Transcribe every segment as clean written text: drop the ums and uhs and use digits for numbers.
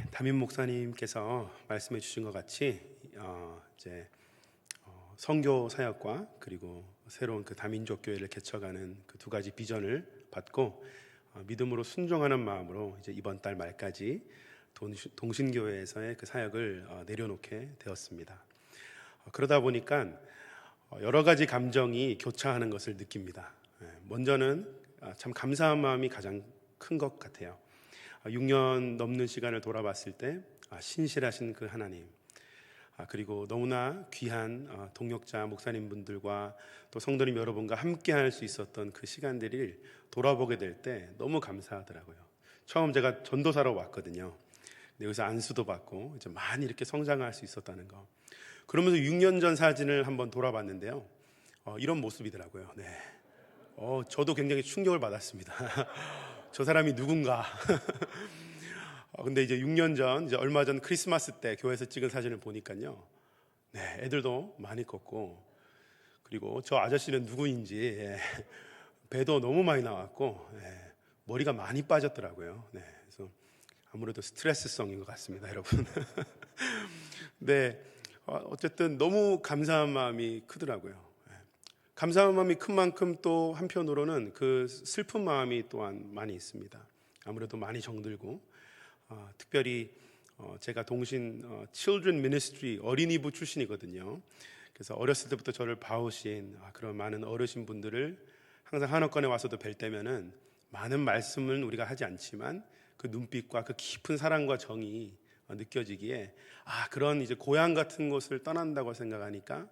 담임 목사님께서 말씀해 주신 것 같이 이제 선교 사역과 그리고 새로운 그 다민족 교회를 개척하는 그 두 가지 비전을 받고 믿음으로 순종하는 마음으로 이제 이번 달 말까지 동신교회에서의 그 사역을 내려놓게 되었습니다. 그러다 보니까 여러 가지 감정이 교차하는 것을 느낍니다. 먼저는 참 감사한 마음이 가장 큰 것 같아요. 6년 넘는 시간을 돌아봤을 때 신실하신 그 하나님, 그리고 너무나 귀한 동역자 목사님분들과 또 성도님 여러분과 함께 할 수 있었던 그 시간들을 돌아보게 될 때 너무 감사하더라고요. 처음 제가 전도사로 왔거든요. 근데 여기서 안수도 받고 이제 많이 이렇게 성장할 수 있었다는 거. 그러면서 6년 전 사진을 한번 돌아봤는데요. 이런 모습이더라고요. 저도 굉장히 충격을 받았습니다. 저 사람이 누군가. 근데 이제 6년 전, 이제 얼마 전 크리스마스 때 교회에서 찍은 사진을 보니까요. 애들도 많이 컸고, 그리고 저 아저씨는 누구인지, 배도 너무 많이 나왔고, 머리가 많이 빠졌더라고요. 그래서 아무래도 스트레스성인 것 같습니다, 여러분. 어쨌든 너무 감사한 마음이 크더라고요. 감사한 마음이 큰 만큼 또 한편으로는 그 슬픈 마음이 또한 많이 있습니다. 아무래도 많이 정들고, 특별히 제가 동신 Children Ministry 어린이부 출신이거든요. 그래서 어렸을 때부터 저를 봐오신 그런 많은 어르신분들을 항상 한옥관에 와서도 뵐 때면은 많은 말씀을 우리가 하지 않지만 그 눈빛과 그 깊은 사랑과 정이 느껴지기에 그런 이제 고향 같은 곳을 떠난다고 생각하니까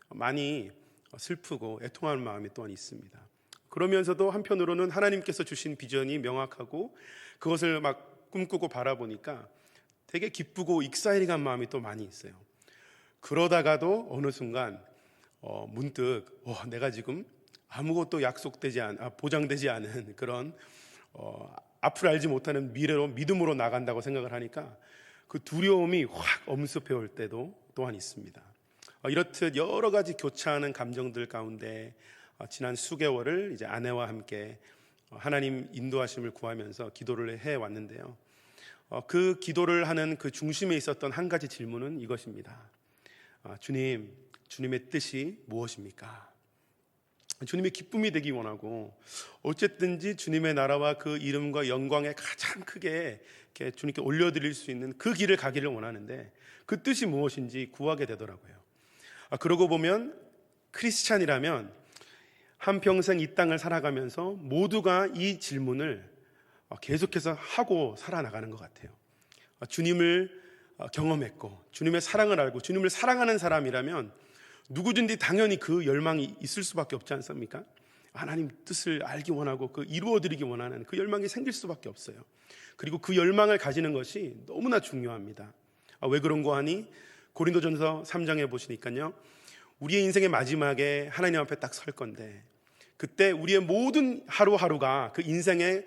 많이 슬프고 애통하는 마음이 또한 있습니다. 그러면서도 한편으로는 하나님께서 주신 비전이 명확하고 그것을 막 꿈꾸고 바라보니까 되게 기쁘고 익사이링한 마음이 또 많이 있어요. 그러다가도 어느 순간 문득 내가 지금 아무것도 보장되지 않은 그런 앞을 알지 못하는 미래로 믿음으로 나간다고 생각을 하니까 그 두려움이 확 엄습해 올 때도 또한 있습니다. 이렇듯 여러 가지 교차하는 감정들 가운데 지난 수개월을 이제 아내와 함께 하나님 인도하심을 구하면서 기도를 해왔는데요. 그 기도를 하는 그 중심에 있었던 한 가지 질문은 이것입니다. 주님, 주님의 뜻이 무엇입니까? 주님의 기쁨이 되기 원하고 어쨌든지 주님의 나라와 그 이름과 영광에 가장 크게 이렇게 주님께 올려드릴 수 있는 그 길을 가기를 원하는데 그 뜻이 무엇인지 구하게 되더라고요. 그러고 보면 크리스찬이라면 한평생 이 땅을 살아가면서 모두가 이 질문을 계속해서 하고 살아나가는 것 같아요. 주님을 경험했고 주님의 사랑을 알고 주님을 사랑하는 사람이라면 누구든지 당연히 그 열망이 있을 수밖에 없지 않습니까? 하나님 뜻을 알기 원하고 그 이루어드리기 원하는 그 열망이 생길 수밖에 없어요. 그리고 그 열망을 가지는 것이 너무나 중요합니다. 왜 그런 거 하니? 고린도전서 3장에 보시니까요, 우리의 인생의 마지막에 하나님 앞에 딱 설 건데 그때 우리의 모든 하루하루가 그 인생의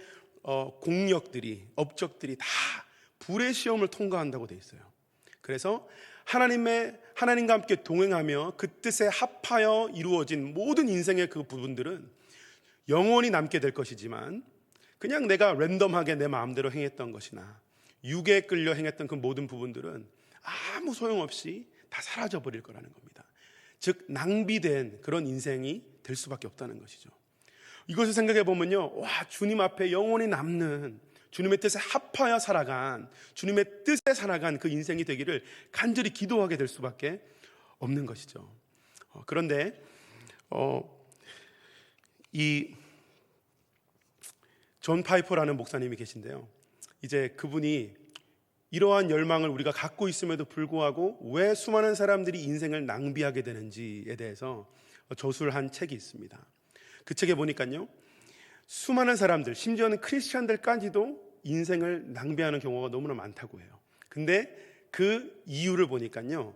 공력들이, 업적들이 다 불의 시험을 통과한다고 돼 있어요. 그래서 하나님과 함께 동행하며 그 뜻에 합하여 이루어진 모든 인생의 그 부분들은 영원히 남게 될 것이지만 그냥 내가 랜덤하게 내 마음대로 행했던 것이나 육에 끌려 행했던 그 모든 부분들은 아무 소용없이 다 사라져 버릴 거라는 겁니다. 즉 낭비된 그런 인생이 될 수밖에 없다는 것이죠. 이것을 생각해 보면요, 주님 앞에 영원히 남는 주님의 뜻에 합하여 살아간, 주님의 뜻에 살아간 그 인생이 되기를 간절히 기도하게 될 수밖에 없는 것이죠. 그런데 이 존 파이퍼라는 목사님이 계신데요, 이제 그분이 이러한 열망을 우리가 갖고 있음에도 불구하고 왜 수많은 사람들이 인생을 낭비하게 되는지에 대해서 저술을 한 책이 있습니다. 그 책에 보니까요, 수많은 사람들, 심지어는 크리스찬들까지도 인생을 낭비하는 경우가 너무나 많다고 해요. 근데 그 이유를 보니까요,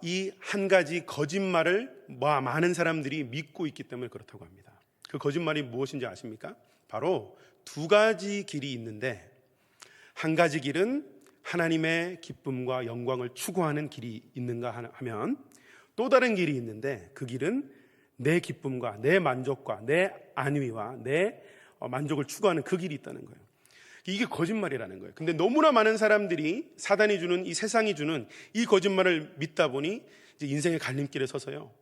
이 한 가지 거짓말을 많은 사람들이 믿고 있기 때문에 그렇다고 합니다. 그 거짓말이 무엇인지 아십니까? 바로 두 가지 길이 있는데, 한 가지 길은 하나님의 기쁨과 영광을 추구하는 길이 있는가 하면 또 다른 길이 있는데 그 길은 내 기쁨과 내 만족과 내 안위와 내 만족을 추구하는 그 길이 있다는 거예요. 이게 거짓말이라는 거예요. 근데 너무나 많은 사람들이 사단이 주는, 이 세상이 주는 이 거짓말을 믿다 보니 이제 인생의 갈림길에 서서요,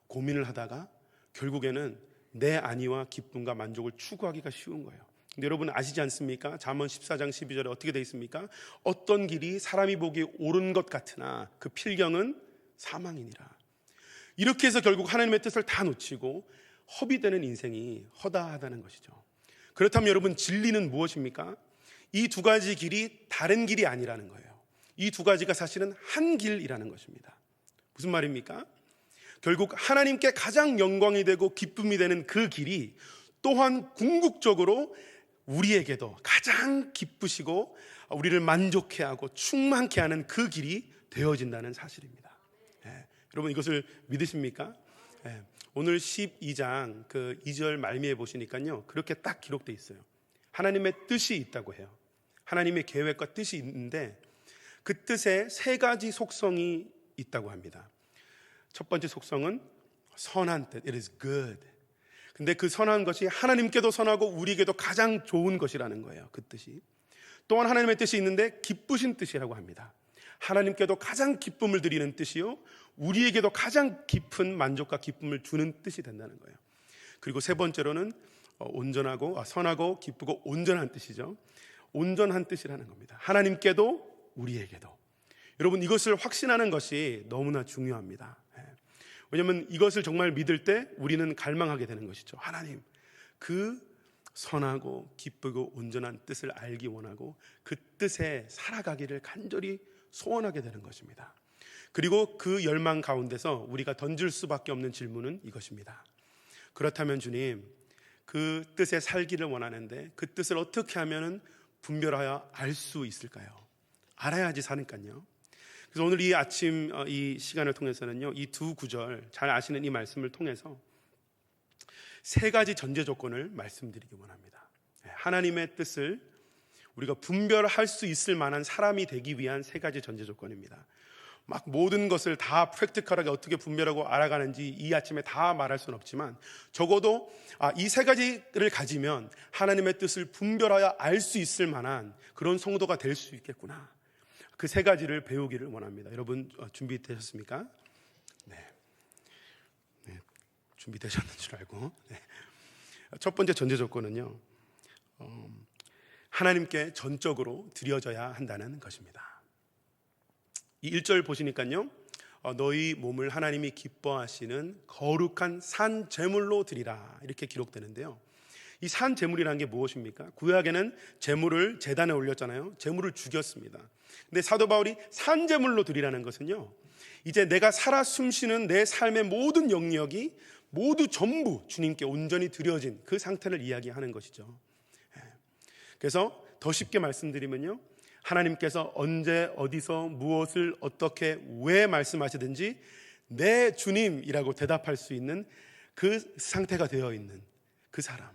고민을 하다가 결국에는 내 안위와 기쁨과 만족을 추구하기가 쉬운 거예요. 근데 여러분 아시지 않습니까? 잠언 14장 12절에 어떻게 되어 있습니까? 어떤 길이 사람이 보기에 옳은 것 같으나 그 필경은 사망이니라. 이렇게 해서 결국 하나님의 뜻을 다 놓치고 허비되는 인생이 허다하다는 것이죠. 그렇다면 여러분, 진리는 무엇입니까? 이 두 가지 길이 다른 길이 아니라는 거예요. 이 두 가지가 사실은 한 길이라는 것입니다. 무슨 말입니까? 결국 하나님께 가장 영광이 되고 기쁨이 되는 그 길이 또한 궁극적으로 우리에게도 가장 기쁘시고 우리를 만족해 하고 충만케 하는 그 길이 되어진다는 사실입니다. 여러분, 이것을 믿으십니까? 오늘 12장 그 2절 말미에 보시니까요, 그렇게 딱 기록되어 있어요. 하나님의 뜻이 있다고 해요. 하나님의 계획과 뜻이 있는데 그 뜻에 세 가지 속성이 있다고 합니다. 첫 번째 속성은 선한 뜻, it is good. 근데 그 선한 것이 하나님께도 선하고 우리에게도 가장 좋은 것이라는 거예요. 그 뜻이. 또한 하나님의 뜻이 있는데 기쁘신 뜻이라고 합니다. 하나님께도 가장 기쁨을 드리는 뜻이요, 우리에게도 가장 깊은 만족과 기쁨을 주는 뜻이 된다는 거예요. 그리고 세 번째로는 온전하고 선하고 기쁘고 온전한 뜻이죠. 온전한 뜻이라는 겁니다. 하나님께도 우리에게도. 여러분, 이것을 확신하는 것이 너무나 중요합니다. 왜냐하면 이것을 정말 믿을 때 우리는 갈망하게 되는 것이죠. 하나님, 그 선하고 기쁘고 온전한 뜻을 알기 원하고 그 뜻에 살아가기를 간절히 소원하게 되는 것입니다. 그리고 그 열망 가운데서 우리가 던질 수밖에 없는 질문은 이것입니다. 그렇다면 주님, 그 뜻에 살기를 원하는데 그 뜻을 어떻게 하면 분별하여 알 수 있을까요? 알아야지 사니까요. 그래서 오늘 이 아침 이 시간을 통해서는요, 이 두 구절 잘 아시는 이 말씀을 통해서 세 가지 전제 조건을 말씀드리기 원합니다. 하나님의 뜻을 우리가 분별할 수 있을 만한 사람이 되기 위한 세 가지 전제 조건입니다. 막 모든 것을 다 프랙티컬하게 어떻게 분별하고 알아가는지 이 아침에 다 말할 수는 없지만 적어도 이 세 가지를 가지면 하나님의 뜻을 분별하여 알 수 있을 만한 그런 성도가 될 수 있겠구나. 그 세 가지를 배우기를 원합니다. 여러분 준비되셨습니까? 네. 준비되셨는 줄 알고. 네. 첫 번째 전제 조건은요, 하나님께 전적으로 드려져야 한다는 것입니다. 이 1절 보시니까요, 너희 몸을 하나님이 기뻐하시는 거룩한 산 제물로 드리라, 이렇게 기록되는데요, 이 산 제물이라는 게 무엇입니까? 구약에는 제물을 제단에 올렸잖아요. 제물을 죽였습니다. 근데 사도 바울이 산 제물로 드리라는 것은요, 이제 내가 살아 숨쉬는 내 삶의 모든 영역이 모두 전부 주님께 온전히 드려진 그 상태를 이야기하는 것이죠. 그래서 더 쉽게 말씀드리면요, 하나님께서 언제 어디서 무엇을 어떻게 왜 말씀하시든지 내 주님이라고 대답할 수 있는 그 상태가 되어 있는 그 사람,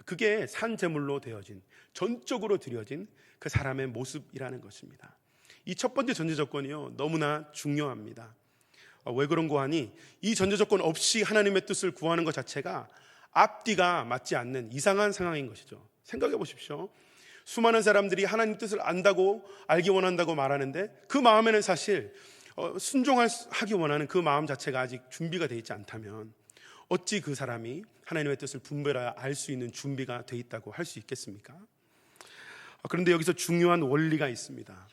그게 산제물로 되어진, 전적으로 드려진 그 사람의 모습이라는 것입니다. 이 첫 번째 전제 조건이요, 너무나 중요합니다. 왜 그런고 하니 이 전제 조건 없이 하나님의 뜻을 구하는 것 자체가 앞뒤가 맞지 않는 이상한 상황인 것이죠. 생각해 보십시오. 수많은 사람들이 하나님 뜻을 안다고, 알기 원한다고 말하는데 그 마음에는 사실 순종하기 원하는 그 마음 자체가 아직 준비가 되어 있지 않다면 어찌 그 사람이 하나님의 뜻을 분별하여 알 수 있는 준비가 되어 있다고 할 수 있겠습니까? 그런데 여기서 중요한 원리가 있습니다.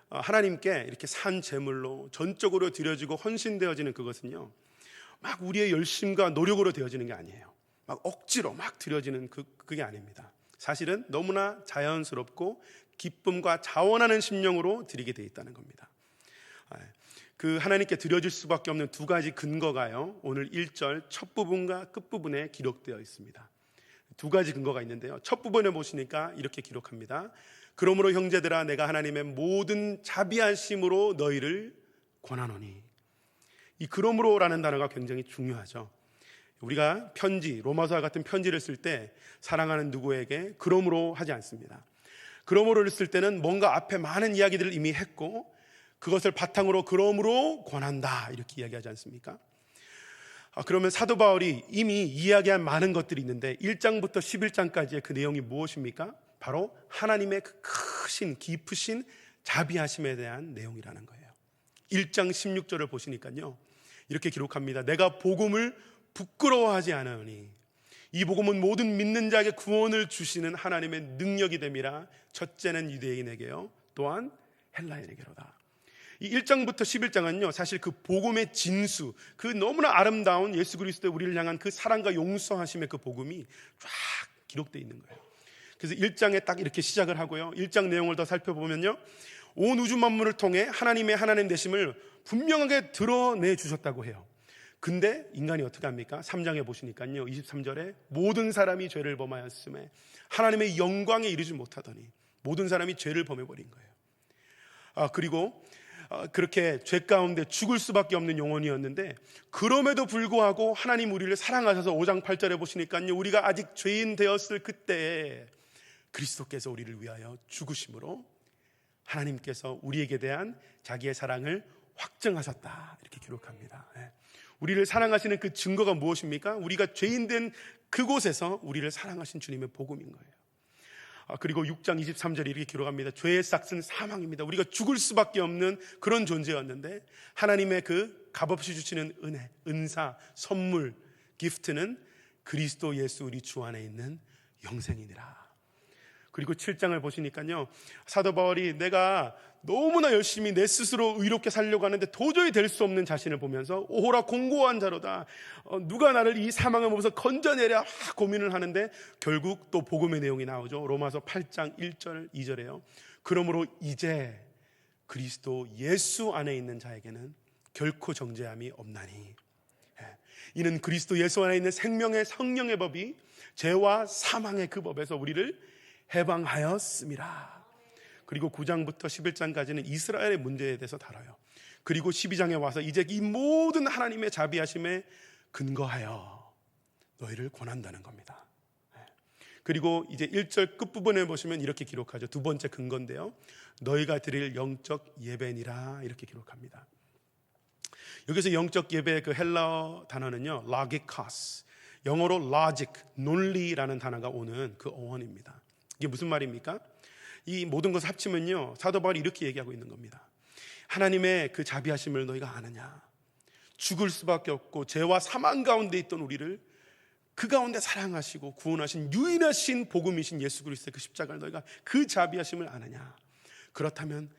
하나님께 이렇게 산 제물로 전적으로 드려지고 헌신되어지는 그것은요, 막 우리의 열심과 노력으로 되어지는 게 아니에요. 막 억지로 막 드려지는 그게 아닙니다. 사실은 너무나 자연스럽고 기쁨과 자원하는 심령으로 드리게 되어 있다는 겁니다. 그 하나님께 드려질 수밖에 없는 두 가지 근거가요, 오늘 1절 첫 부분과 끝 부분에 기록되어 있습니다. 두 가지 근거가 있는데요, 첫 부분에 보시니까 이렇게 기록합니다. 그러므로 형제들아, 내가 하나님의 모든 자비하심으로 너희를 권하노니. 이 그러므로라는 단어가 굉장히 중요하죠. 우리가 편지, 로마서와 같은 편지를 쓸 때 사랑하는 누구에게 그러므로 하지 않습니다. 그러므로를 쓸 때는 뭔가 앞에 많은 이야기들을 이미 했고 그것을 바탕으로 그러므로 권한다, 이렇게 이야기하지 않습니까? 그러면 사도 바울이 이미 이야기한 많은 것들이 있는데 1장부터 11장까지의 그 내용이 무엇입니까? 바로 하나님의 그 크신 깊으신 자비하심에 대한 내용이라는 거예요. 1장 16절을 보시니까요, 이렇게 기록합니다. 내가 복음을 부끄러워하지 않으니 이 복음은 모든 믿는 자에게 구원을 주시는 하나님의 능력이 됨이라. 첫째는 유대인에게요, 또한 헬라인에게로다. 이 1장부터 11장은요, 사실 그 복음의 진수, 그 너무나 아름다운 예수 그리스도의 우리를 향한 그 사랑과 용서하심의 그 복음이 쫙 기록되어 있는 거예요. 그래서 1장에 딱 이렇게 시작을 하고요, 1장 내용을 더 살펴보면요, 온 우주 만물을 통해 하나님의 하나님 되심을 분명하게 드러내 주셨다고 해요. 근데 인간이 어떻게 합니까? 3장에 보시니까요, 23절에 모든 사람이 죄를 범하였음에 하나님의 영광에 이르지 못하더니 모든 사람이 죄를 범해버린 거예요. 그리고 그렇게 죄 가운데 죽을 수밖에 없는 영혼이었는데, 그럼에도 불구하고 하나님 우리를 사랑하셔서 5장 8절에 보시니까요, 우리가 아직 죄인 되었을 그때에 그리스도께서 우리를 위하여 죽으심으로 하나님께서 우리에게 대한 자기의 사랑을 확증하셨다, 이렇게 기록합니다. 우리를 사랑하시는 그 증거가 무엇입니까? 우리가 죄인 된 그곳에서 우리를 사랑하신 주님의 복음인 거예요. 그리고 6장 23절에 이렇게 기록합니다. 죄의 싹은 사망입니다. 우리가 죽을 수밖에 없는 그런 존재였는데 하나님의 그 값없이 주시는 은혜, 은사, 선물, 기프트는 그리스도 예수 우리 주 안에 있는 영생이니라. 그리고 7장을 보시니까요, 사도 바울이 내가 너무나 열심히 내 스스로 의롭게 살려고 하는데 도저히 될 수 없는 자신을 보면서 오호라 공고한 자로다, 누가 나를 이 사망의 몸에서 건져내랴 고민을 하는데 결국 또 복음의 내용이 나오죠. 로마서 8장 1절 2절에요. 그러므로 이제 그리스도 예수 안에 있는 자에게는 결코 정죄함이 없나니 이는 그리스도 예수 안에 있는 생명의 성령의 법이 죄와 사망의 그 법에서 우리를 해방하였습니다. 그리고 9장부터 11장까지는 이스라엘의 문제에 대해서 다뤄요. 그리고 12장에 와서 이제 이 모든 하나님의 자비하심에 근거하여 너희를 권한다는 겁니다. 그리고 이제 1절 끝부분에 보시면 이렇게 기록하죠. 두 번째 근거인데요, 너희가 드릴 영적 예배니라, 이렇게 기록합니다. 여기서 영적 예배의 그 헬라어 단어는요, logikos, 영어로 logic, 논리라는 단어가 오는 그 어원입니다. 이게 무슨 말입니까? 이 모든 것을 합치면요, 사도 바울이 이렇게 얘기하고 있는 겁니다. 하나님의 그 자비하심을 너희가 아느냐? 죽을 수밖에 없고 죄와 사망 가운데 있던 우리를 그 가운데 사랑하시고 구원하신 유일하신 복음이신 예수 그리스도의 그 십자가를 너희가 그 자비하심을 아느냐? 그렇다면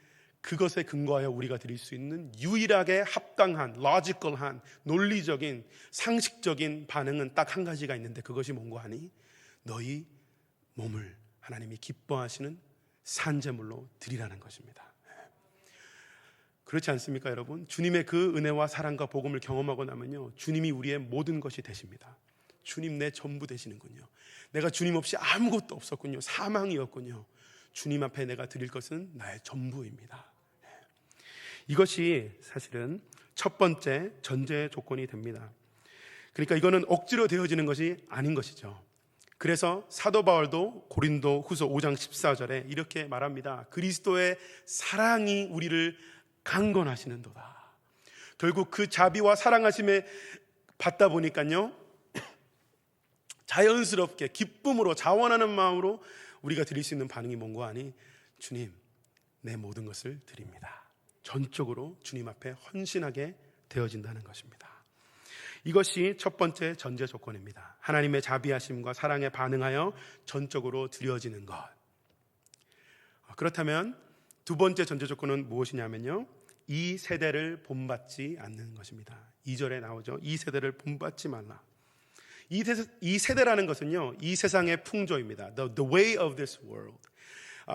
그것에 근거하여 우리가 드릴 수 있는 유일하게 합당한, logical한, 논리적인, 상식적인 반응은 딱 한 가지가 있는데 그것이 뭔고 하니 너희 몸을 하나님이 기뻐하시는 산제물로 드리라는 것입니다. 그렇지 않습니까, 여러분? 주님의 그 은혜와 사랑과 복음을 경험하고 나면요, 주님이 우리의 모든 것이 되십니다. 주님 내 전부 되시는군요. 내가 주님 없이 아무것도 없었군요. 사망이었군요. 주님 앞에 내가 드릴 것은 나의 전부입니다. 이것이 사실은 첫 번째 전제 조건이 됩니다. 그러니까 이거는 억지로 되어지는 것이 아닌 것이죠. 그래서 사도 바울도 고린도 후서 5장 14절에 이렇게 말합니다. 그리스도의 사랑이 우리를 강건하시는도다. 결국 그 자비와 사랑하심에 받다 보니까요, 자연스럽게 기쁨으로 자원하는 마음으로 우리가 드릴 수 있는 반응이 뭔가 하니 주님 내 모든 것을 드립니다. 전적으로 주님 앞에 헌신하게 되어진다는 것입니다. 이것이 첫 번째 전제 조건입니다. 하나님의 자비하심과 사랑에 반응하여 전적으로 드려지는 것. 그렇다면 두 번째 전제 조건은 무엇이냐면요, 이 세대를 본받지 않는 것입니다. 2절에 나오죠. 이 세대를 본받지 말라. 이 세대라는 것은요, 이 세상의 풍조입니다. The way of this world.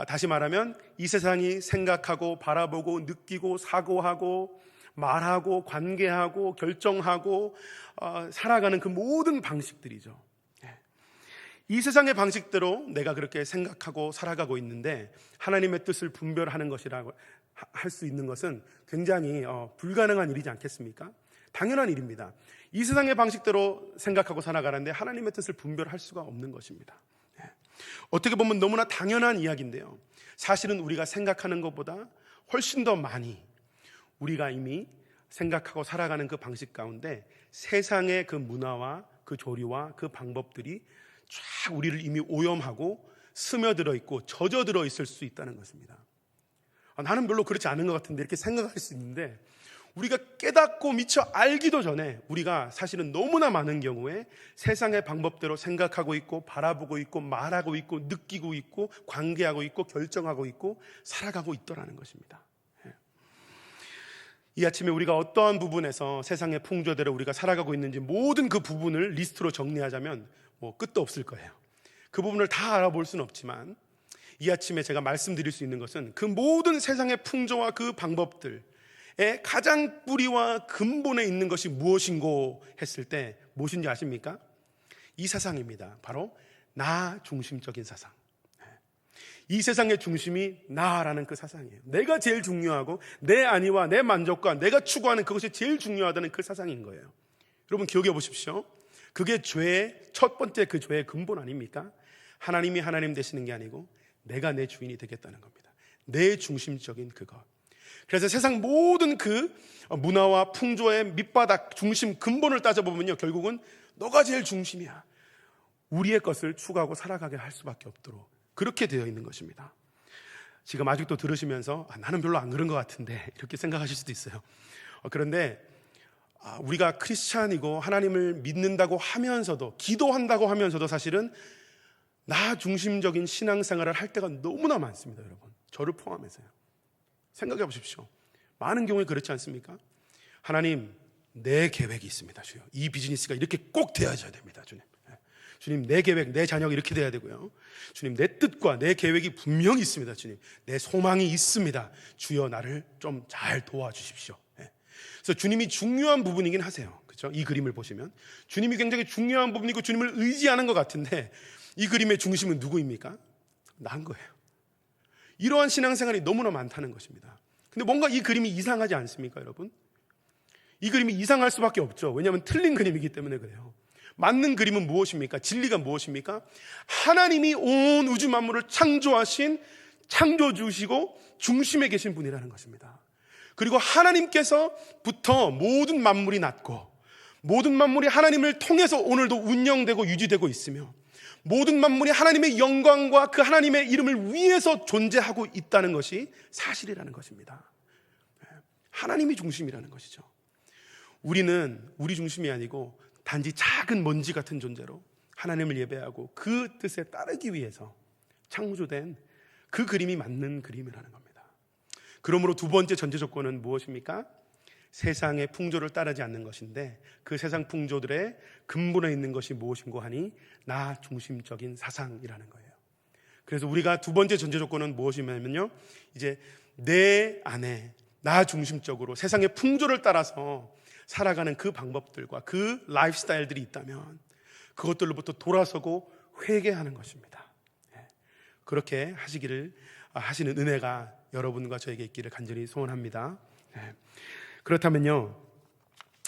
다시 말하면 이 세상이 생각하고 바라보고 느끼고 사고하고 말하고 관계하고 결정하고 살아가는 그 모든 방식들이죠. 이 세상의 방식대로 내가 그렇게 생각하고 살아가고 있는데 하나님의 뜻을 분별하는 것이라고 할 수 있는 것은 굉장히 불가능한 일이지 않겠습니까? 당연한 일입니다. 이 세상의 방식대로 생각하고 살아가는데 하나님의 뜻을 분별할 수가 없는 것입니다. 어떻게 보면 너무나 당연한 이야기인데요, 사실은 우리가 생각하는 것보다 훨씬 더 많이 우리가 이미 생각하고 살아가는 그 방식 가운데 세상의 그 문화와 그 조리와 그 방법들이 쫙 우리를 이미 오염하고 스며들어 있고 젖어들어 있을 수 있다는 것입니다. 나는 별로 그렇지 않은 것 같은데 이렇게 생각할 수 있는데, 우리가 깨닫고 미처 알기도 전에 우리가 사실은 너무나 많은 경우에 세상의 방법대로 생각하고 있고 바라보고 있고 말하고 있고 느끼고 있고 관계하고 있고 결정하고 있고 살아가고 있더라는 것입니다. 이 아침에 우리가 어떠한 부분에서 세상의 풍조대로 우리가 살아가고 있는지 모든 그 부분을 리스트로 정리하자면 끝도 없을 거예요. 그 부분을 다 알아볼 수는 없지만, 이 아침에 제가 말씀드릴 수 있는 것은 그 모든 세상의 풍조와 그 방법들의 가장 뿌리와 근본에 있는 것이 무엇인고 했을 때 무엇인지 아십니까? 이 사상입니다. 바로 나 중심적인 사상. 이 세상의 중심이 나라는 그 사상이에요. 내가 제일 중요하고 내 안위와 내 만족과 내가 추구하는 그것이 제일 중요하다는 그 사상인 거예요. 여러분 기억해 보십시오. 그게 죄의 첫 번째, 그 죄의 근본 아닙니까? 하나님이 하나님 되시는 게 아니고 내가 내 주인이 되겠다는 겁니다. 내 중심적인 그것. 그래서 세상 모든 그 문화와 풍조의 밑바닥 중심 근본을 따져보면요, 결국은 너가 제일 중심이야. 우리의 것을 추구하고 살아가게 할 수밖에 없도록 그렇게 되어 있는 것입니다. 지금 아직도 들으시면서 나는 별로 안 그런 것 같은데 이렇게 생각하실 수도 있어요. 그런데 우리가 크리스찬이고 하나님을 믿는다고 하면서도, 기도한다고 하면서도 사실은 나 중심적인 신앙생활을 할 때가 너무나 많습니다. 여러분, 저를 포함해서요. 생각해 보십시오. 많은 경우에 그렇지 않습니까? 하나님, 내 계획이 있습니다. 주여, 이 비즈니스가 이렇게 꼭 되어져야 됩니다. 주님, 내 계획, 내 자녀가 이렇게 돼야 되고요. 주님, 내 뜻과 내 계획이 분명히 있습니다. 주님, 내 소망이 있습니다. 주여, 나를 좀 잘 도와주십시오. 그래서 주님이 중요한 부분이긴 하세요. 그렇죠? 이 그림을 보시면 주님이 굉장히 중요한 부분이고 주님을 의지하는 것 같은데, 이 그림의 중심은 누구입니까? 난 거예요. 이러한 신앙생활이 너무나 많다는 것입니다. 근데 뭔가 이 그림이 이상하지 않습니까, 여러분? 이 그림이 이상할 수밖에 없죠. 왜냐하면 틀린 그림이기 때문에 그래요. 맞는 그림은 무엇입니까? 진리가 무엇입니까? 하나님이 온 우주 만물을 창조하신 창조주시고 중심에 계신 분이라는 것입니다. 그리고 하나님께서부터 모든 만물이 났고, 모든 만물이 하나님을 통해서 오늘도 운영되고 유지되고 있으며, 모든 만물이 하나님의 영광과 그 하나님의 이름을 위해서 존재하고 있다는 것이 사실이라는 것입니다. 하나님이 중심이라는 것이죠. 우리는 우리 중심이 아니고 단지 작은 먼지 같은 존재로 하나님을 예배하고 그 뜻에 따르기 위해서 창조된 그 그림이 맞는 그림이라는 겁니다. 그러므로 두 번째 전제 조건은 무엇입니까? 세상의 풍조를 따르지 않는 것인데, 그 세상 풍조들의 근본에 있는 것이 무엇인고 하니 나 중심적인 사상이라는 거예요. 그래서 우리가 두 번째 전제 조건은 무엇이냐면요, 이제 내 안에 나 중심적으로 세상의 풍조를 따라서 살아가는 그 방법들과 그 라이프 스타일들이 있다면 그것들로부터 돌아서고 회개하는 것입니다. 그렇게 하시는 은혜가 여러분과 저에게 있기를 간절히 소원합니다. 그렇다면요,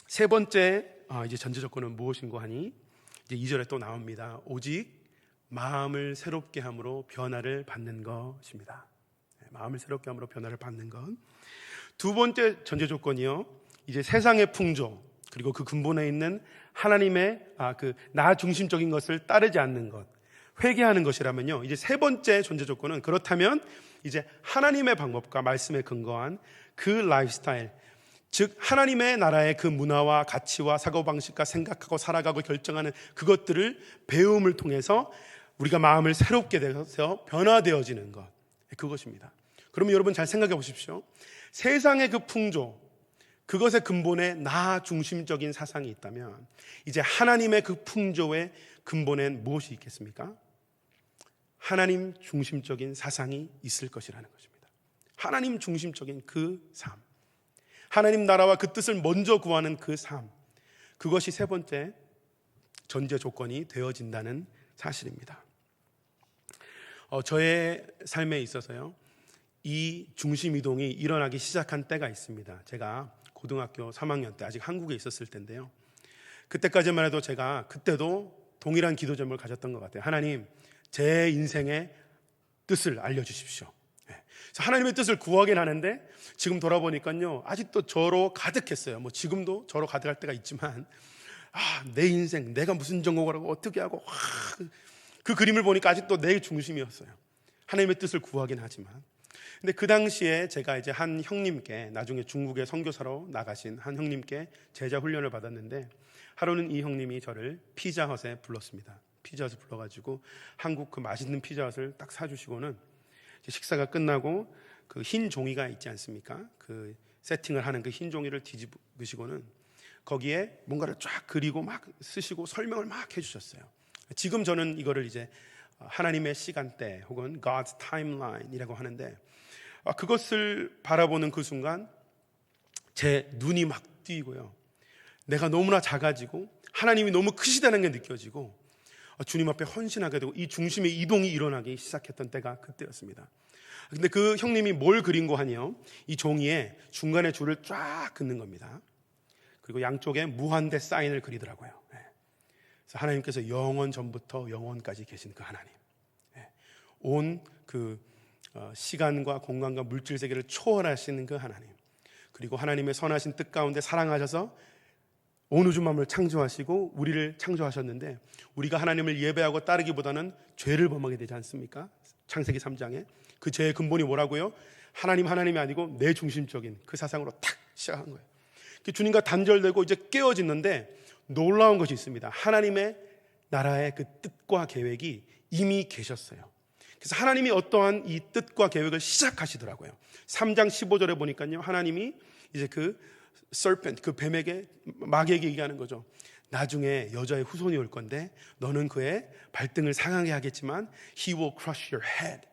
세 번째 이제 전제 조건은 무엇인고 하니 이제 2절에 또 나옵니다. 오직 마음을 새롭게 함으로 변화를 받는 것입니다. 마음을 새롭게 함으로 변화를 받는 것. 두 번째 전제 조건이요, 이제 세상의 풍조 그리고 그 근본에 있는 하나님의 그 나 중심적인 것을 따르지 않는 것, 회개하는 것이라면요, 이제 세 번째 전제 조건은, 그렇다면 이제 하나님의 방법과 말씀에 근거한 그 라이프 스타일, 즉 하나님의 나라의 그 문화와 가치와 사고방식과 생각하고 살아가고 결정하는 그것들을 배움을 통해서 우리가 마음을 새롭게 돼서 변화되어지는 것, 그것입니다. 그러면 여러분 잘 생각해 보십시오. 세상의 그 풍조, 그것의 근본에 나 중심적인 사상이 있다면 이제 하나님의 그 풍조의 근본엔 무엇이 있겠습니까? 하나님 중심적인 사상이 있을 것이라는 것입니다. 하나님 중심적인 그 삶, 하나님 나라와 그 뜻을 먼저 구하는 그 삶, 그것이 세 번째 전제 조건이 되어진다는 사실입니다. 저의 삶에 있어서요, 이 중심 이동이 일어나기 시작한 때가 있습니다. 제가 고등학교 3학년 때 아직 한국에 있었을 때인데요, 그때까지만 해도 제가 그때도 동일한 기도 제목을 가졌던 것 같아요. 하나님, 제 인생의 뜻을 알려주십시오. 그래서 하나님의 뜻을 구하긴 하는데 지금 돌아보니까요, 아직도 저로 가득했어요. 뭐 지금도 저로 가득할 때가 있지만, 내 인생, 내가 무슨 전공을 하고 어떻게 하고, 그 그림을 보니까 아직도 내 중심이었어요. 하나님의 뜻을 구하긴 하지만. 근데 그 당시에 제가 이제 한 형님께, 나중에 중국에 선교사로 나가신 한 형님께 제자 훈련을 받았는데, 하루는 이 형님이 저를 피자헛에 불렀습니다. 피자헛을 불러가지고 한국 그 맛있는 피자헛을 딱 사주시고는, 식사가 끝나고 그 흰 종이가 있지 않습니까? 그 세팅을 하는 그 흰 종이를 뒤집으시고는 거기에 뭔가를 쫙 그리고 막 쓰시고 설명을 막 해주셨어요. 지금 저는 이거를 이제 하나님의 시간대 혹은 God's timeline이라고 하는데, 그것을 바라보는 그 순간 제 눈이 막 띄고요, 내가 너무나 작아지고 하나님이 너무 크시다는 게 느껴지고 주님 앞에 헌신하게 되고 이 중심의 이동이 일어나기 시작했던 때가 그때였습니다. 근데 그 형님이 뭘 그린 거 하니요, 이 종이에 중간에 줄을 쫙 긋는 겁니다. 그리고 양쪽에 무한대 사인을 그리더라고요. 그래서 하나님께서 영원 전부터 영원까지 계신 그 하나님, 온 그 시간과 공간과 물질 세계를 초월하시는 그 하나님, 그리고 하나님의 선하신 뜻 가운데 사랑하셔서 온 우주 만물을 창조하시고 우리를 창조하셨는데, 우리가 하나님을 예배하고 따르기보다는 죄를 범하게 되지 않습니까? 창세기 3장에 그 죄의 근본이 뭐라고요? 하나님이 아니고 내 중심적인 그 사상으로 탁 시작한 거예요. 주님과 단절되고 이제 깨어지는데 놀라운 것이 있습니다. 하나님의 나라의 그 뜻과 계획이 이미 계셨어요. 그래서 하나님이 어떠한 이 뜻과 계획을 시작하시더라고요. 3장 15절에 보니까요, 하나님이 이제 그 serpent, 그 뱀에게, 마귀에게 얘기하는 거죠. 나중에 여자의 후손이 올 건데 너는 그의 발등을 상하게 하겠지만 he will crush your head.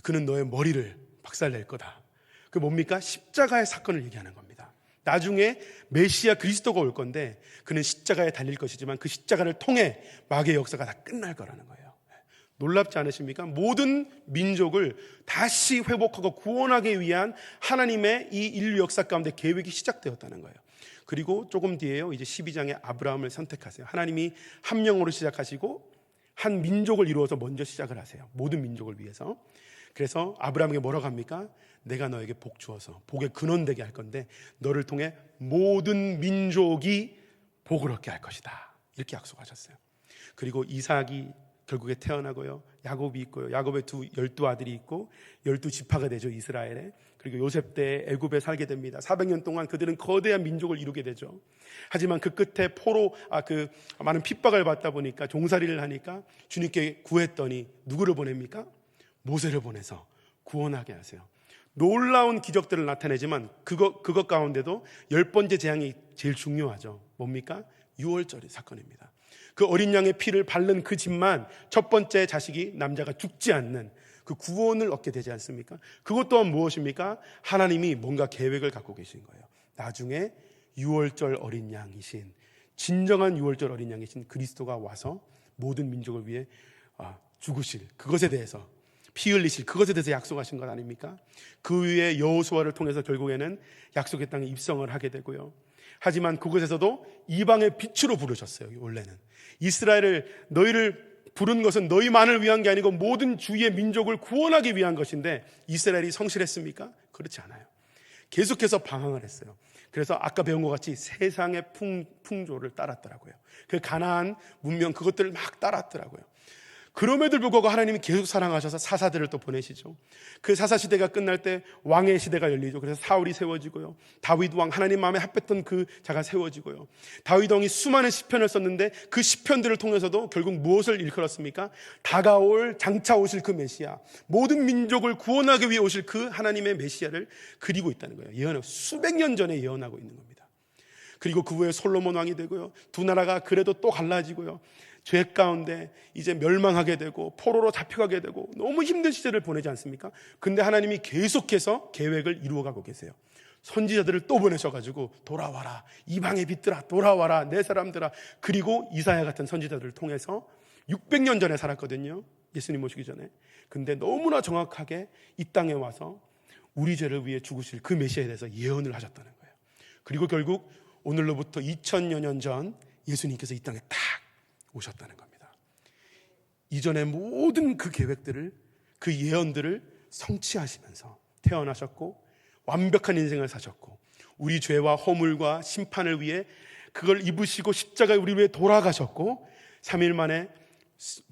그는 너의 머리를 박살낼 거다. 그 뭡니까? 십자가의 사건을 얘기하는 겁니다. 나중에 메시아 그리스도가 올 건데 그는 십자가에 달릴 것이지만 그 십자가를 통해 마귀의 역사가 다 끝날 거라는 거예요. 놀랍지 않으십니까? 모든 민족을 다시 회복하고 구원하기 위한 하나님의 이 인류 역사 가운데 계획이 시작되었다는 거예요. 그리고 조금 뒤에요, 이제 12장에 아브라함을 선택하세요. 하나님이 한 명으로 시작하시고 한 민족을 이루어서 먼저 시작을 하세요. 모든 민족을 위해서. 그래서 아브라함에게 뭐라고 합니까? 내가 너에게 복 주어서 복의 근원 되게 할 건데 너를 통해 모든 민족이 복을 얻게 할 것이다. 이렇게 약속하셨어요. 그리고 이삭이 결국에 태어나고요, 야곱이 있고요, 야곱의 12 아들이 있고 12지파가 되죠, 이스라엘에. 그리고 요셉 때 애굽에 살게 됩니다. 400년 동안 그들은 거대한 민족을 이루게 되죠. 하지만 그 끝에 많은 핍박을 받다 보니까, 종살이를 하니까 주님께 구했더니 누구를 보냅니까? 모세를 보내서 구원하게 하세요. 놀라운 기적들을 나타내지만 그것 가운데도 10번째 재앙이 제일 중요하죠. 뭡니까? 유월절 사건입니다. 그 어린 양의 피를 바른 그 집만 첫 번째 자식이, 남자가 죽지 않는 그 구원을 얻게 되지 않습니까? 그것 또한 무엇입니까? 하나님이 뭔가 계획을 갖고 계신 거예요. 나중에 유월절 어린 양이신, 진정한 유월절 어린 양이신 그리스도가 와서 모든 민족을 위해 죽으실, 그것에 대해서 피 흘리실, 그것에 대해서 약속하신 것 아닙니까? 그 위에 여호수아를 통해서 결국에는 약속의 땅에 입성을 하게 되고요. 하지만 그곳에서도 이방의 빛으로 부르셨어요. 원래는 너희를 부른 것은 너희만을 위한 게 아니고 모든 주위의 민족을 구원하기 위한 것인데, 이스라엘이 성실했습니까? 그렇지 않아요. 계속해서 방황을 했어요. 그래서 아까 배운 것 같이 세상의 풍조를 따랐더라고요. 그 가나안 문명, 그것들을 막 따랐더라고요. 그럼에도 불구하고 하나님이 계속 사랑하셔서 사사들을 또 보내시죠. 그 사사 시대가 끝날 때 왕의 시대가 열리죠. 그래서 사울이 세워지고요, 다윗 왕, 하나님 마음에 합했던 그 자가 세워지고요, 다윗 왕이 수많은 시편을 썼는데 그 시편들을 통해서도 결국 무엇을 일컬었습니까? 다가올, 장차 오실 그 메시아, 모든 민족을 구원하기 위해 오실 그 하나님의 메시아를 그리고 있다는 거예요. 예언하고, 수백 년 전에 예언하고 있는 겁니다. 그리고 그 후에 솔로몬 왕이 되고요, 두 나라가 그래도 또 갈라지고요, 죄 가운데 이제 멸망하게 되고 포로로 잡혀가게 되고 너무 힘든 시절을 보내지 않습니까? 근데 하나님이 계속해서 계획을 이루어가고 계세요. 선지자들을 또 보내셔가지고 돌아와라, 이방의 빛들아 돌아와라, 내 사람들아. 그리고 이사야 같은 선지자들을 통해서 600년 전에 살았거든요, 예수님 모시기 전에. 근데 너무나 정확하게 이 땅에 와서 우리 죄를 위해 죽으실 그 메시아에 대해서 예언을 하셨다는 거예요. 그리고 결국 오늘로부터 2000여 년 전 예수님께서 이 땅에 딱 오셨다는 겁니다. 이전의 모든 그 계획들을, 그 예언들을 성취하시면서 태어나셨고 완벽한 인생을 사셨고 우리 죄와 허물과 심판을 위해 그걸 입으시고 십자가에 우리 위해 돌아가셨고 3일 만에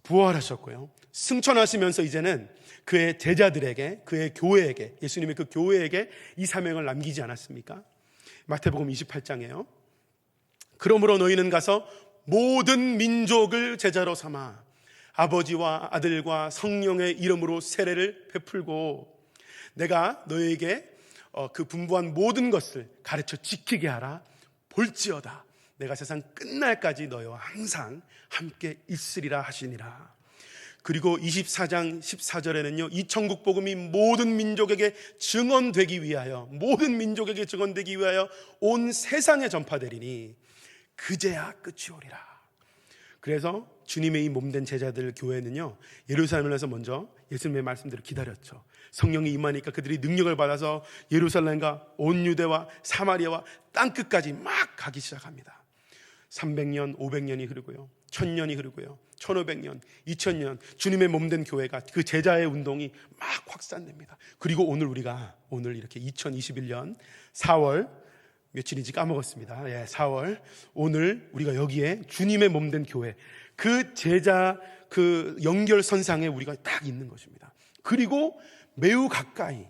부활하셨고요. 승천하시면서 이제는 그의 제자들에게, 그의 교회에게, 예수님의 그 교회에게 이 사명을 남기지 않았습니까? 마태복음 28장에요. 그러므로 너희는 가서 모든 민족을 제자로 삼아 아버지와 아들과 성령의 이름으로 세례를 베풀고 내가 너희에게 그 분부한 모든 것을 가르쳐 지키게 하라. 볼지어다 내가 세상 끝날까지 너희와 항상 함께 있으리라 하시니라. 그리고 24장 14절에는요 이 천국 복음이 모든 민족에게 증언되기 위하여 온 세상에 전파되리니 그제야 끝이 오리라. 그래서 주님의 이 몸된 제자들 교회는요 예루살렘에서 먼저 예수님의 말씀대로 기다렸죠. 성령이 임하니까 그들이 능력을 받아서 예루살렘과 온 유대와 사마리아와 땅끝까지 막 가기 시작합니다. 300년, 500년이 흐르고요 1000년이 흐르고요 1500년, 2000년 주님의 몸된 교회가 그 제자의 운동이 막 확산됩니다. 그리고 오늘 이렇게 2021년 4월 며칠인지 까먹었습니다. 4월 오늘 우리가 여기에 주님의 몸된 교회 그 제자 그 연결선상에 우리가 딱 있는 것입니다. 그리고 매우 가까이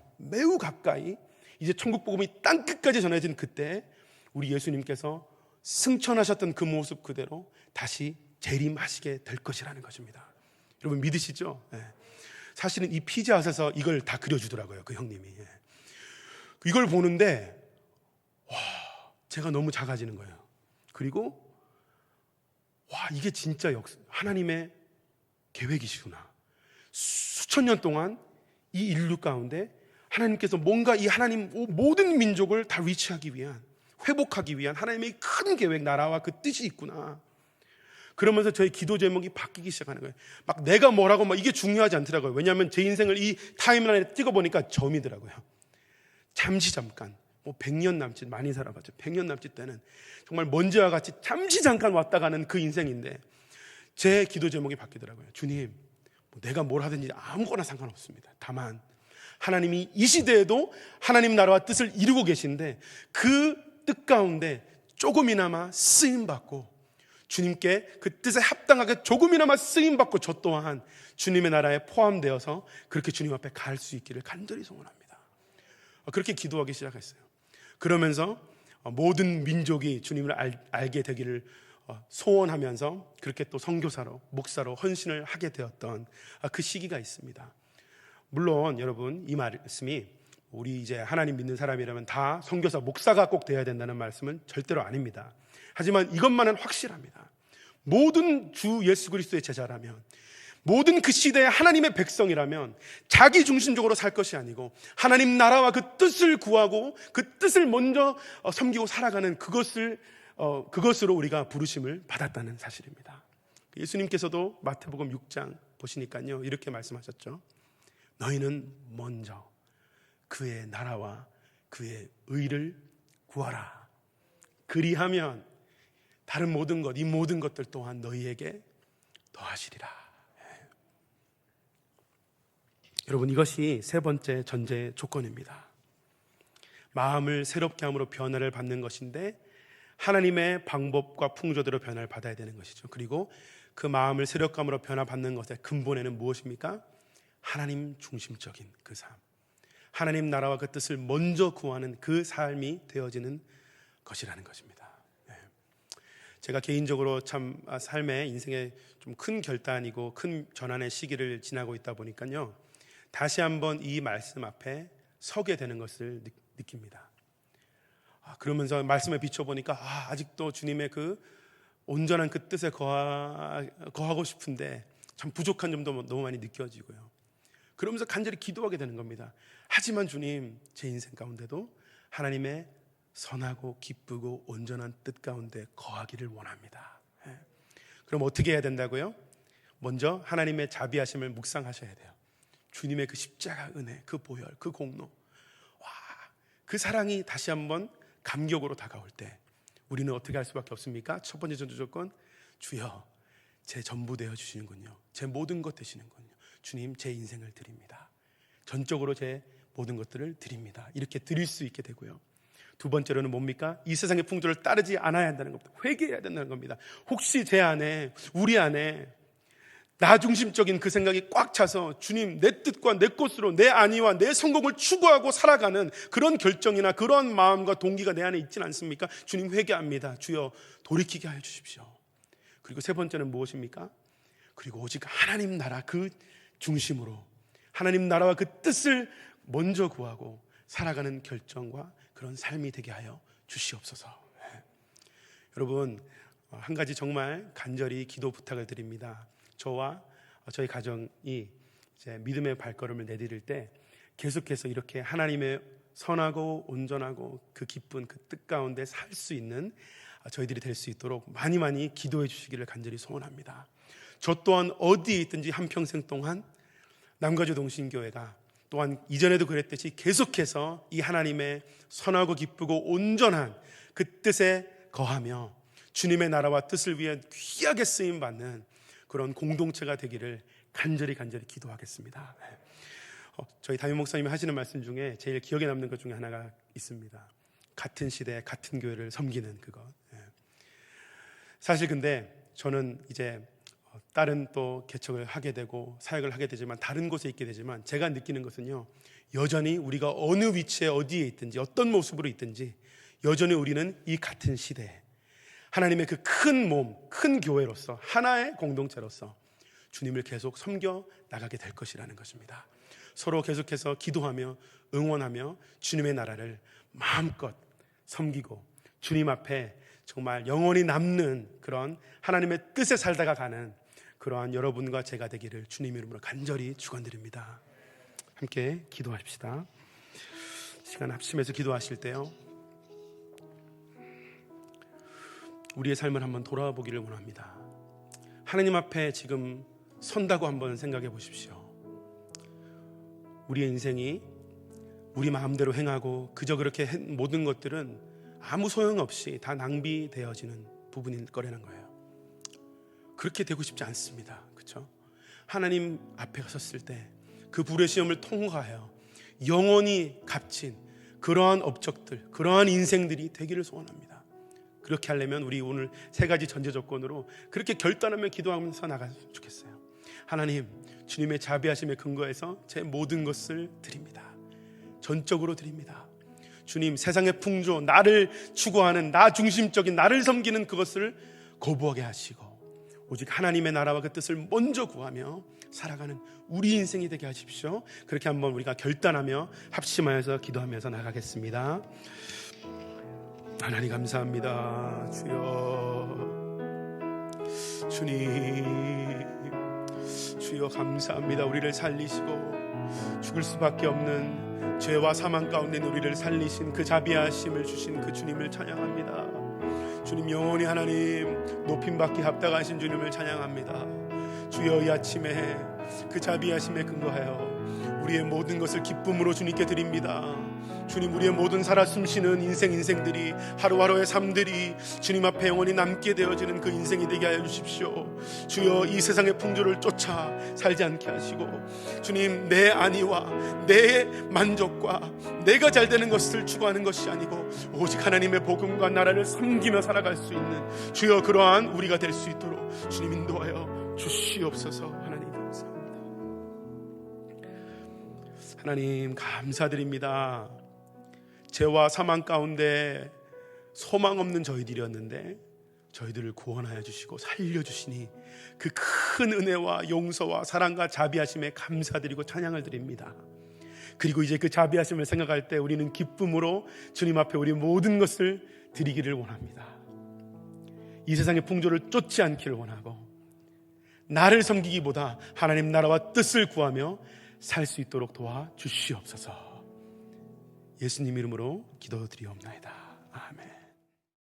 이제 천국 복음이 땅끝까지 전해진 그때 우리 예수님께서 승천하셨던 그 모습 그대로 다시 재림하시게 될 것이라는 것입니다. 여러분 믿으시죠? 사실은 이 피자헛에서 이걸 다 그려주더라고요. 그 형님이. 이걸 보는데 와, 제가 너무 작아지는 거예요. 그리고 와, 이게 진짜 하나님의 계획이시구나. 수천 년 동안 이 인류 가운데 하나님께서 뭔가 이 하나님 모든 민족을 다 리치하기 위한, 회복하기 위한 하나님의 큰 계획, 나라와 그 뜻이 있구나. 그러면서 저희 기도 제목이 바뀌기 시작하는 거예요. 막 내가 뭐라고 막 이게 중요하지 않더라고요. 왜냐하면 제 인생을 이 타임라인에 찍어보니까 점이더라고요. 잠깐 100년 남짓 많이 살아봤죠. 100년 남짓 때는 정말 먼지와 같이 잠시 잠깐 왔다 가는 그 인생인데 제 기도 제목이 바뀌더라고요. 주님, 내가 뭘 하든지 아무거나 상관없습니다. 다만 하나님이 이 시대에도 하나님 나라와 뜻을 이루고 계신데 그 뜻 가운데 조금이나마 쓰임받고 주님께 그 뜻에 합당하게 조금이나마 쓰임받고 저 또한 주님의 나라에 포함되어서 그렇게 주님 앞에 갈 수 있기를 간절히 소원합니다. 그렇게 기도하기 시작했어요. 그러면서 모든 민족이 주님을 알게 되기를 소원하면서 그렇게 또 선교사로, 목사로 헌신을 하게 되었던 그 시기가 있습니다. 물론 여러분 이 말씀이 우리 이제 하나님 믿는 사람이라면 다 선교사, 목사가 꼭 돼야 된다는 말씀은 절대로 아닙니다. 하지만 이것만은 확실합니다. 모든 주 예수 그리스도의 제자라면, 모든 그 시대의 하나님의 백성이라면 자기 중심적으로 살 것이 아니고 하나님 나라와 그 뜻을 구하고 그 뜻을 먼저 섬기고 살아가는 그것으로 우리가 부르심을 받았다는 사실입니다. 예수님께서도 마태복음 6장 보시니까요 이렇게 말씀하셨죠. 너희는 먼저 그의 나라와 그의 의를 구하라. 그리하면 다른 모든 것, 이 모든 것들 또한 너희에게 더하시리라. 여러분 이것이 세 번째 전제 조건입니다. 마음을 새롭게 함으로 변화를 받는 것인데 하나님의 방법과 풍조대로 변화를 받아야 되는 것이죠. 그리고 그 마음을 새롭게 함으로 변화받는 것의 근본에는 무엇입니까? 하나님 중심적인 그 삶, 하나님 나라와 그 뜻을 먼저 구하는 그 삶이 되어지는 것이라는 것입니다. 제가 개인적으로 참 삶의 인생에 좀 큰 결단이고 큰 전환의 시기를 지나고 있다 보니까요 다시 한번 이 말씀 앞에 서게 되는 것을 느낍니다. 그러면서 말씀에 비춰보니까 아직도 주님의 그 온전한 그 뜻에 거하고 싶은데 참 부족한 점도 너무 많이 느껴지고요. 그러면서 간절히 기도하게 되는 겁니다. 하지만 주님, 제 인생 가운데도 하나님의 선하고 기쁘고 온전한 뜻 가운데 거하기를 원합니다. 그럼 어떻게 해야 된다고요? 먼저 하나님의 자비하심을 묵상하셔야 돼요. 주님의 그 십자가 은혜, 그 보혈, 그 공로, 그 사랑이 다시 한번 감격으로 다가올 때 우리는 어떻게 할 수밖에 없습니까? 첫 번째 전제 조건, 주여 제 전부 되어 주시는군요. 제 모든 것 되시는군요. 주님, 제 인생을 드립니다. 전적으로 제 모든 것들을 드립니다. 이렇게 드릴 수 있게 되고요. 두 번째로는 뭡니까? 이 세상의 풍조를 따르지 않아야 한다는 겁니다. 회개해야 된다는 겁니다. 혹시 제 안에, 우리 안에 나 중심적인 그 생각이 꽉 차서 주님, 내 뜻과 내 것으로 내 안위와 내 성공을 추구하고 살아가는 그런 결정이나 그런 마음과 동기가 내 안에 있지는 않습니까? 주님, 회개합니다. 주여, 돌이키게 하여 주십시오. 그리고 세 번째는 무엇입니까? 그리고 오직 하나님 나라 그 중심으로 하나님 나라와 그 뜻을 먼저 구하고 살아가는 결정과 그런 삶이 되게 하여 주시옵소서. 여러분, 한 가지 정말 간절히 기도 부탁을 드립니다. 저와 저희 가정이 이제 믿음의 발걸음을 내디딜 때 계속해서 이렇게 하나님의 선하고 온전하고 그 기쁜 그 뜻 가운데 살 수 있는 저희들이 될 수 있도록 많이 많이 기도해 주시기를 간절히 소원합니다. 저 또한 어디에 있든지 한평생 동안 남가주 동신교회가 또한 이전에도 그랬듯이 계속해서 이 하나님의 선하고 기쁘고 온전한 그 뜻에 거하며 주님의 나라와 뜻을 위해 귀하게 쓰임받는 그런 공동체가 되기를 간절히 기도하겠습니다. 저희 담임 목사님이 하시는 말씀 중에 제일 기억에 남는 것 중에 하나가 있습니다. 같은 시대 같은 교회를 섬기는 그것. 사실 근데 저는 이제 다른 또 개척을 하게 되고 사역을 하게 되지만 다른 곳에 있게 되지만 제가 느끼는 것은요, 여전히 우리가 어느 위치에 어디에 있든지 어떤 모습으로 있든지 여전히 우리는 이 같은 시대에 하나님의 그 큰 몸, 큰 교회로서 하나의 공동체로서 주님을 계속 섬겨 나가게 될 것이라는 것입니다. 서로 계속해서 기도하며 응원하며 주님의 나라를 마음껏 섬기고 주님 앞에 정말 영원히 남는 그런 하나님의 뜻에 살다가 가는 그러한 여러분과 제가 되기를 주님 이름으로 간절히 축원드립니다. 함께 기도합시다. 시간 합심해서 기도하실 때요, 우리의 삶을 한번 돌아보기를 원합니다. 하나님 앞에 지금 선다고 한번 생각해 보십시오. 우리의 인생이 우리 마음대로 행하고 그저 그렇게 모든 것들은 아무 소용없이 다 낭비되어지는 부분일 거라는 거예요. 그렇게 되고 싶지 않습니다. 그렇죠? 하나님 앞에 섰을 때 그 불의 시험을 통과하여 영원히 값진 그러한 업적들, 그러한 인생들이 되기를 소원합니다. 그렇게 하려면 우리 오늘 세 가지 전제 조건으로 그렇게 결단하며 기도하면서 나갔으면 좋겠어요. 하나님, 주님의 자비하심에 근거해서 제 모든 것을 드립니다. 전적으로 드립니다. 주님, 세상의 풍조, 나를 추구하는 나 중심적인 나를 섬기는 그것을 거부하게 하시고 오직 하나님의 나라와 그 뜻을 먼저 구하며 살아가는 우리 인생이 되게 하십시오. 그렇게 한번 우리가 결단하며 합심하여서 기도하면서 나가겠습니다. 하나님 감사합니다. 주여, 주여 감사합니다. 우리를 살리시고 죽을 수밖에 없는 죄와 사망 가운데 우리를 살리신 그 자비하심을 주신 그 주님을 찬양합니다. 주님, 영원히 하나님 높임받기 합당하신 주님을 찬양합니다. 주여, 이 아침에 그 자비하심에 근거하여 우리의 모든 것을 기쁨으로 주님께 드립니다. 주님, 우리의 모든 살아 숨쉬는 인생들이 하루하루의 삶들이 주님 앞에 영원히 남게 되어지는 그 인생이 되게 하여 주십시오. 주여, 이 세상의 풍조를 쫓아 살지 않게 하시고 주님, 내 안위와 내 만족과 내가 잘 되는 것을 추구하는 것이 아니고 오직 하나님의 복음과 나라를 섬기며 살아갈 수 있는 주여, 그러한 우리가 될 수 있도록 주님 인도하여 주시옵소서. 하나님 감사합니다. 하나님 감사드립니다. 죄와 사망 가운데 소망 없는 저희들이었는데 저희들을 구원하여 주시고 살려주시니 그 큰 은혜와 용서와 사랑과 자비하심에 감사드리고 찬양을 드립니다. 그리고 이제 그 자비하심을 생각할 때 우리는 기쁨으로 주님 앞에 우리 모든 것을 드리기를 원합니다. 이 세상의 풍조를 쫓지 않기를 원하고 나를 섬기기보다 하나님 나라와 뜻을 구하며 살 수 있도록 도와주시옵소서. 예수님 이름으로 기도드리옵나이다. 아멘.